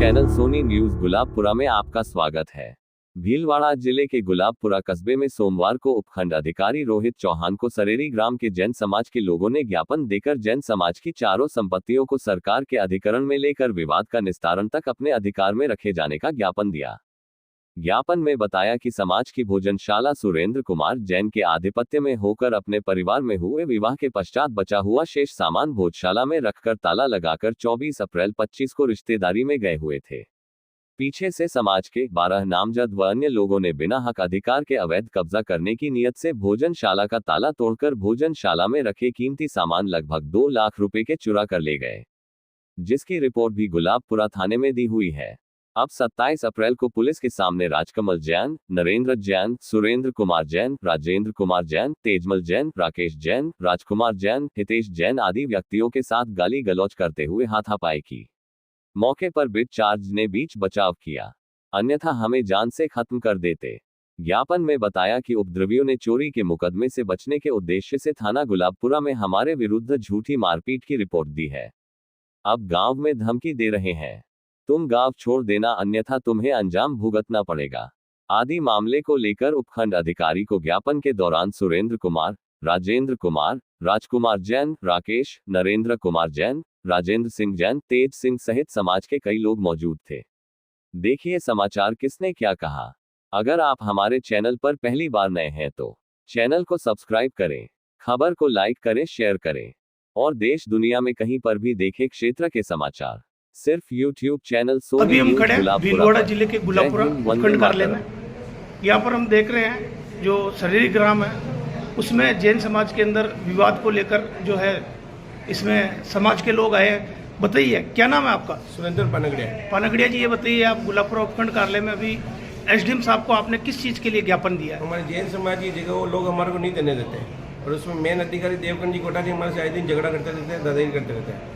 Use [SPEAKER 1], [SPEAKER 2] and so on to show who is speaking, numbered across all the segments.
[SPEAKER 1] Channel Soni news Gulabpura में आपका स्वागत है। भीलवाड़ा जिले के गुलाबपुरा कस्बे में सोमवार को उपखंड अधिकारी रोहित चौहान को सरेरी ग्राम के जैन समाज के लोगों ने ज्ञापन देकर जैन समाज की चारों संपत्तियों को सरकार के अधिग्रहण में लेकर विवाद का निस्तारण तक अपने अधिकार में रखे जाने का ज्ञापन दिया। ज्ञापन में बताया कि समाज की भोजनशाला सुरेंद्र कुमार जैन के आधिपत्य में होकर अपने परिवार में हुए विवाह के पश्चात बचा हुआ शेष सामान भोजशाला में रखकर ताला लगाकर 24 अप्रैल 25 को रिश्तेदारी में गए हुए थे। पीछे से समाज के 12 नामजद व अन्य लोगों ने बिना हक अधिकार के अवैध कब्जा करने की नीयत से भोजनशाला का ताला तोड़कर भोजनशाला में रखे कीमती सामान लगभग 2 लाख रुपए के चुरा कर ले गए, जिसकी रिपोर्ट भी गुलाबपुरा थाने में दी हुई है। अब 27 अप्रैल को पुलिस के सामने राजकमल जैन, नरेंद्र जैन, सुरेंद्र कुमार जैन, राजेंद्र कुमार जैन, तेजमल जैन, राकेश जैन, राजकुमार जैन, हितेश जैन आदि व्यक्तियों के साथ गाली गलौज करते हुए हाथापाई की। मौके पर बिट चार्ज ने बीच बचाव किया, अन्यथा हमें जान से खत्म कर देते। ज्ञापन में बताया कि उपद्रवियों ने चोरी के मुकदमे से बचने के उद्देश्य से थाना गुलाबपुरा में हमारे विरुद्ध झूठी मारपीट की रिपोर्ट दी है। अब गांव में धमकी दे रहे हैं, तुम गांव छोड़ देना अन्यथा तुम्हें अंजाम भुगतना पड़ेगा आदि मामले को लेकर उपखंड अधिकारी को ज्ञापन के दौरान सुरेंद्र कुमार, राजेंद्र कुमार, राजकुमार जैन, राकेश, नरेंद्र कुमार जैन, राजेंद्र सिंह जैन, तेज सिंह सहित समाज के कई लोग मौजूद थे। देखिए समाचार किसने क्या कहा। अगर आप हमारे चैनल पर पहली बार नए हैं तो चैनल को सब्सक्राइब करें, खबर को लाइक करें, शेयर करें और देश दुनिया में कहीं पर भी देखें क्षेत्र के समाचार सिर्फ YouTube चैनल सोनी।
[SPEAKER 2] अभी हम खड़े हैं भीलवाड़ा जिले के गुलाबपुरा उपखंड कार्यालय में। यहाँ पर हम देख रहे हैं जो सरेरी ग्राम है उसमें जैन समाज के अंदर विवाद को लेकर जो है इसमें समाज के लोग आए हैं। बताइए क्या नाम है आपका?
[SPEAKER 3] सुरेंद्र पानगड़िया।
[SPEAKER 2] पानगड़िया जी, ये बताइए आप गुलाबपुरा उपखंड कार्यालय में अभी SDM साहब को आपने किस चीज़ के लिए ज्ञापन दिया?
[SPEAKER 3] हमारे जैन समाज की जगह वो लोग हमारे को नहीं देने देते और उसमें मेन अधिकारी देवकन जी कोटा जी हमारे से आए दिन झगड़ा करते रहते हैं, दादागिरी करते रहते हैं।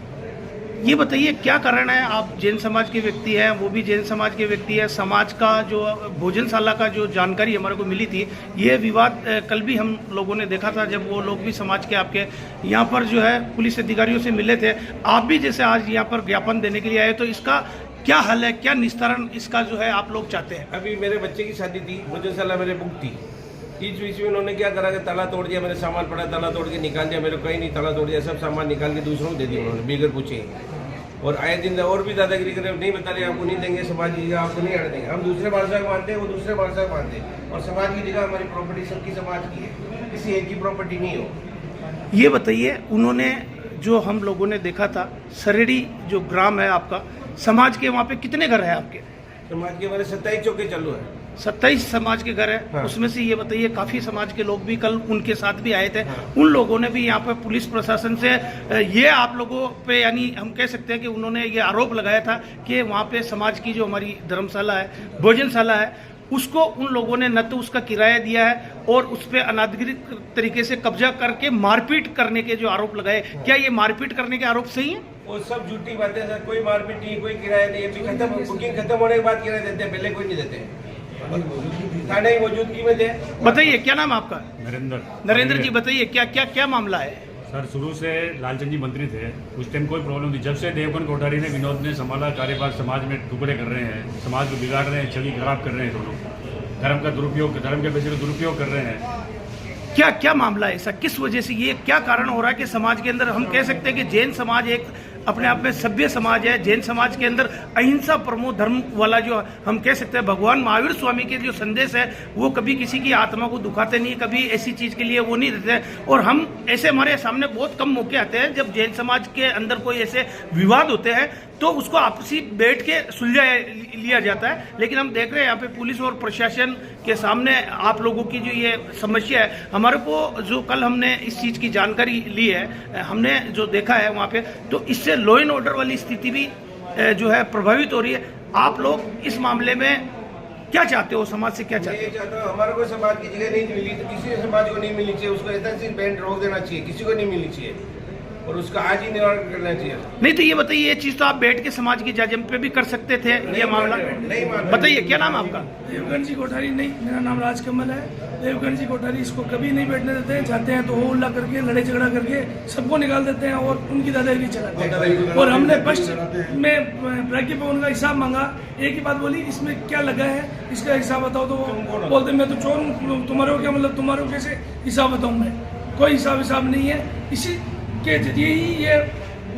[SPEAKER 2] ये बताइए क्या कारण है? आप जैन समाज के व्यक्ति हैं, वो भी जैन समाज के व्यक्ति है। समाज का जो भोजनशाला का जो जानकारी हमारे को मिली थी, ये विवाद कल भी हम लोगों ने देखा था जब वो लोग भी समाज के आपके यहाँ पर जो है पुलिस अधिकारियों से मिले थे। आप भी जैसे आज यहाँ पर ज्ञापन देने के लिए आए, तो इसका क्या हल है, क्या निस्तारण इसका जो है आप लोग चाहते हैं?
[SPEAKER 3] अभी मेरे बच्चे की शादी थी, भोजनशाला मेरे बुक थी, इस बीच में उन्होंने क्या करा कि ताला तोड़ दिया, मेरे सामान पड़ा ताला तोड़ के निकाल दिया, मेरे को कहीं नहीं ताला तोड़ दिया, सब सामान निकाल के दूसरों को दे दिया उन्होंने बिगर पूछे। और आए दिन और भी दादागिरी करे, नहीं बता रहे आपको नहीं देंगे, समाज की जगह आपको नहीं आने देंगे। हम दूसरे बादशाह को मानते हैं, वो दूसरे बादशाह को मानते हैं और समाज की जगह हमारी प्रॉपर्टी सबकी समाज की है, किसी एक की प्रॉपर्टी नहीं हो।
[SPEAKER 2] ये बताइए, उन्होंने जो हम लोगों ने देखा था सरेरी जो ग्राम है आपका, समाज के वहाँ पे कितने घर है आपके?
[SPEAKER 3] समाज के हमारे 27 चौके चालू है।
[SPEAKER 2] 27 समाज के घर है। हाँ। उसमें से ये बताइए काफी समाज के लोग भी कल उनके साथ भी आए थे। हाँ। उन लोगों ने भी यहाँ पर पुलिस प्रशासन से ये आप लोगों पे यानी हम कह सकते हैं कि उन्होंने ये आरोप लगाया था कि वहाँ पे समाज की जो हमारी धर्मशाला है, भोजनशाला है, उसको उन लोगों ने न तो उसका किराया दिया है और उस पर अनाधिकृत तरीके से कब्जा करके मारपीट करने के जो आरोप लगाए। क्या ये मारपीट करने के आरोप सही है?
[SPEAKER 3] वो सब झूठी बातें सर, कोई मारपीट नहीं, कोई किराया नहीं। अभी खत्म, बुकिंग खत्म होने के बाद किराया देते हैं, पहले कोई नहीं देते। थाने की मौजूदगी में थे।
[SPEAKER 2] बताइए क्या नाम है आपका?
[SPEAKER 4] नरेंद्र
[SPEAKER 2] जी, बताइए क्या क्या क्या मामला है?
[SPEAKER 4] सर, शुरू से लालचंद जी मंत्री थे, उस टाइम कोई प्रॉब्लम नहीं। जब से देवकन कोठारी ने, विनोद ने संभाला कार्यभार, समाज में टुकड़े कर रहे हैं, समाज को बिगाड़ रहे हैं, छवि खराब कर रहे हैं, दोनों धर्म का दुरुपयोग, धर्म के पैसे का दुरुपयोग कर रहे हैं।
[SPEAKER 2] क्या क्या मामला है ऐसा? किस वजह से ये क्या कारण हो रहा है कि समाज के अंदर हम कह सकते हैं कि जैन समाज एक अपने आप में सभ्य समाज है। जैन समाज के अंदर अहिंसा परमो धर्म वाला जो हम कह सकते हैं भगवान महावीर स्वामी के जो संदेश है, वो कभी किसी की आत्मा को दुखाते नहीं, कभी ऐसी चीज के लिए वो नहीं देते। और हम ऐसे, हमारे सामने बहुत कम मौके आते हैं जब जैन समाज के अंदर कोई ऐसे विवाद होते हैं तो उसको आपसी बैठ के सुलझा लिया जाता है। लेकिन हम देख रहे हैं यहाँ पे पुलिस और प्रशासन के सामने आप लोगों की जो ये समस्या है, हमारे को जो कल हमने इस चीज़ की जानकारी ली है, हमने जो देखा है वहाँ पे, तो इससे लॉ एंड ऑर्डर वाली स्थिति भी जो है प्रभावित हो रही है। आप लोग इस मामले में क्या चाहते हो? समाज से क्या चाहते हो?
[SPEAKER 3] चाहता हूँ, हमारे को समाज की जगह नहीं मिली तो किसी समाज को नहीं मिलनी चाहिए, उसको ऐसा बैंड रोक देना चाहिए, किसी को नहीं मिलनी चाहिए। और उसका आज ही निवारण करना चाहिए।
[SPEAKER 2] नहीं तो ये बताइए, ये चीज तो आप बैठ के समाज की जजम पे भी कर सकते थे, ये मामला बताइए। क्या नाम है आपका?
[SPEAKER 5] देवगन जी कोठारी। नहीं, मेरा नाम राजकमल है। देवगन जी कोठारी इसको कभी नहीं बैठने देते हैं, जाते हैं तो हो हल्ला करके लड़ाई झगड़ा करके सबको निकाल देते हैं और उनकी दादागिरी चलाते हैं। और हमने फर्स्ट में प्रज्ञा पवन का हिसाब मांगा, एक ही बात बोली, इसमें क्या लगा है इसका हिसाब बताओ। तो वो बोलते मैं तो चोर हूँ, तुम्हारे को क्या मतलब, तुम्हारे को कैसे हिसाब बताऊँ मैं? कोई हिसाब नहीं है। इसी के जरिए ही ये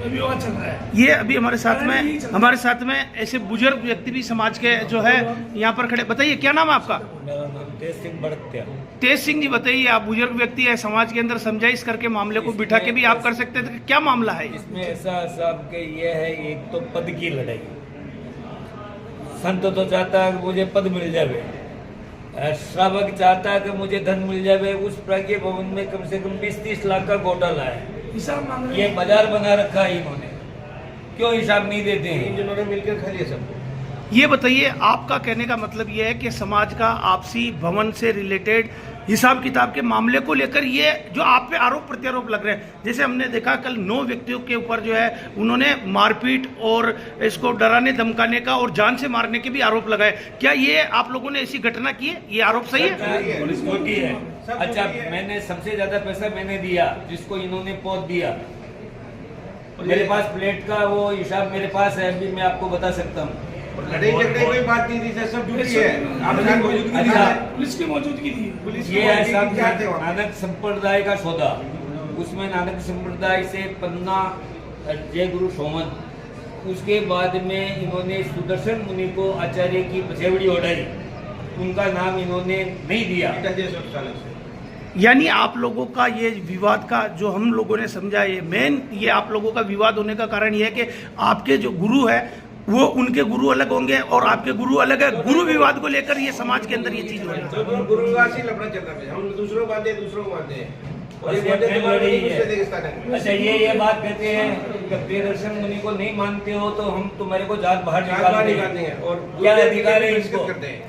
[SPEAKER 5] विवाद चल रहा है।
[SPEAKER 2] ये अभी हमारे साथ में ऐसे बुजुर्ग व्यक्ति भी समाज के जो है यहाँ पर खड़े। बताइए क्या नाम है आपका?
[SPEAKER 6] मेरा नाम तेज सिंह बड़त्या।
[SPEAKER 2] तेज सिंह जी, बताइए, आप बुजुर्ग व्यक्ति है, समाज के अंदर समझाइश करके मामले को बिठा के भी आप कर सकते थे, क्या मामला है?
[SPEAKER 6] इसमें ऐसा साहब के ये है, एक तो पद की लड़ाई। संत तो चाहता है कि मुझे पद मिल जाए, श्रावक चाहता है कि मुझे धन मिल जाए। उस प्रज्ञा भवन में कम से कम 20-30 लाख का घोटाला है।
[SPEAKER 5] हिसाब मांग रहे
[SPEAKER 6] ये बाजार बना रखा है इन्होंने, क्यों हिसाब नहीं देते हैं?
[SPEAKER 3] जिन्होंने मिलकर खा लिया सबको।
[SPEAKER 2] ये बताइए, आपका कहने का मतलब ये है कि समाज का आपसी भवन से रिलेटेड हिसाब किताब के मामले को लेकर ये जो आप पे आरोप प्रत्यारोप लग रहे हैं, जैसे हमने देखा कल 9 व्यक्तियों के ऊपर जो है उन्होंने मारपीट और इसको डराने धमकाने का और जान से मारने के भी आरोप लगाए, क्या ये आप लोगों ने ऐसी घटना की है? ये आरोप सही है?
[SPEAKER 6] पुलिस खोटी है। अच्छा, मैंने सबसे ज्यादा पैसा मैंने दिया, जिसको इन्होंने पौध दिया। मेरे पास प्लेट का वो हिसाब मेरे पास है, अभी मैं आपको बता सकता हूँ।
[SPEAKER 3] लड़ाई झगड़े कोई बात नहीं थी सर, सब झूठी है। आप मौजूदगी
[SPEAKER 5] पुलिस की मौजूदगी थी।
[SPEAKER 6] ये है साहब नानक संप्रदाय का सौदा। उसमें नानक संप्रदाय से पन्ना जय गुरु सोमन, उसके बाद में इन्होंने सुदर्शन मुनि को आचार्य की पछेवड़ी ओढ़ाई, उनका नाम इन्होंने नहीं दिया।
[SPEAKER 2] यानी आप लोगों का ये विवाद का जो हम लोगों ने समझा, ये मेन ये आप लोगों का विवाद होने का कारण ये है कि आपके जो गुरु है वो उनके गुरु अलग होंगे और आपके गुरु अलग है। गुरु विवाद को लेकर ये समाज के अंदर ये चीज हो रही है।
[SPEAKER 3] गुरुवार से लफड़ा चल रहा है, हम दूसरों को मानते हैं, दूसरों को मानते हैं। और
[SPEAKER 6] अच्छा, ये बात कहते हैं कि प्रियदर्शन मुनि को नहीं मानते हो तो हम तुम्हारे को जात बाहर निकालते हैं। और क्या अधिकार है इसको?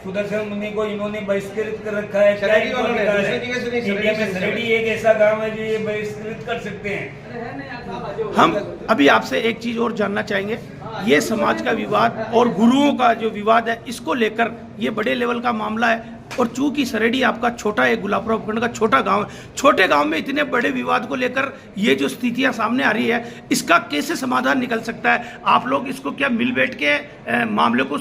[SPEAKER 6] सुदर्शन मुनि को इन्होंने बहिष्कृत कर रखा है। क्या इंडिया में शरडी एक ऐसा गांव है जो ये बहिष्कृत कर सकते हैं?
[SPEAKER 2] हम अभी आपसे एक चीज और जानना चाहेंगे, ये समाज का विवाद और गुरुओं का जो विवाद है, इसको लेकर ये बड़े लेवल का मामला है। और चूंकि सरेडी आपका छोटा है, गुलाबपुरा उपखंड का छोटा गांव है, छोटे गांव में इतने बड़े विवाद को लेकर ये जो स्थितियां सामने आ रही है, इसका कैसे समाधान निकल सकता है? आप लोग इसको क्या मिल बैठ के मामले को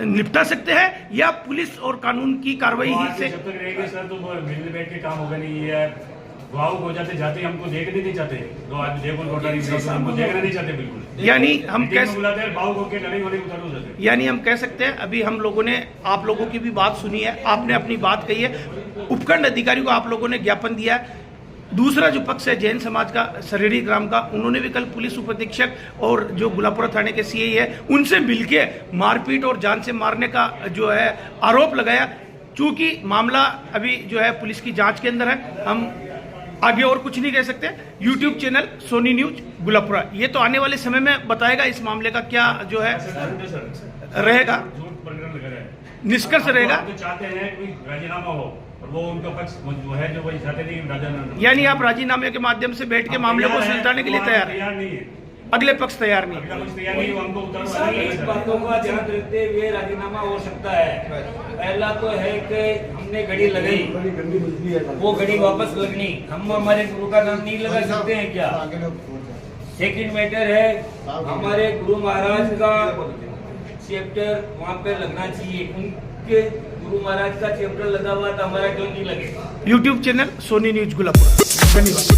[SPEAKER 2] निपटा सकते हैं या पुलिस और कानून की कार्रवाई ही से?
[SPEAKER 4] जब तक रहेगी सर तो मिल बैठ के काम होगा नहीं। है भावुक हो जाते हमको देखने नहीं चाहते, दो आदमी देखो हमको देखना नहीं चाहते बिल्कुल।
[SPEAKER 2] यानी हम कैसे
[SPEAKER 4] बुलाते हैं भावुक होकर लड़ाई होने उतर हो जाते।
[SPEAKER 2] यानी हम कह सकते हैं, अभी हम लोगों ने आप लोगों की भी बात सुनी है, आपने अपनी बात कही है, उपखंड अधिकारी को आप लोगों ने ज्ञापन दिया है। दूसरा जो पक्ष है जैन समाज का, सरेडी ग्राम का, उन्होंने भी कल पुलिस उपाधीक्षक और जो गुलाबपुरा थाने के सीआई है उनसे मिलके मारपीट और जान से मारने का जो है आरोप लगाया। चूंकि मामला अभी जो है पुलिस की जांच के अंदर है, हम आगे और कुछ नहीं कह सकते। YouTube channel Soni news Gulabpura ये तो आने वाले समय में बताएगा इस मामले का क्या जो है रहेगा, निष्कर्ष रहेगा।
[SPEAKER 4] चाहते हैं कि राजीनामा हो और वो उनका पक्ष जो है जो वही चाहते नहीं राजीनामा।
[SPEAKER 2] यानी आप राजीनामे के माध्यम से बैठ के मामले को सुलझाने के लिए तैयार
[SPEAKER 4] नहीं है,
[SPEAKER 2] अगले पक्ष तैयार नहीं है।
[SPEAKER 6] इस बातों का ध्यान रखते हुए राजीनामा हो सकता है। पहला तो है कि हमने घड़ी लगाई, वो घड़ी वापस लगनी, हम हमारे गुरु का नाम नहीं लगा सकते हैं क्या? सेकंड मैटर है, हमारे गुरु महाराज का चैप्टर वहाँ पे लगना चाहिए। उनके गुरु महाराज का चैप्टर लगा हुआ था, हमारा क्यों नहीं लगे?
[SPEAKER 2] YouTube channel Soni news Gulabpura. धन्यवाद।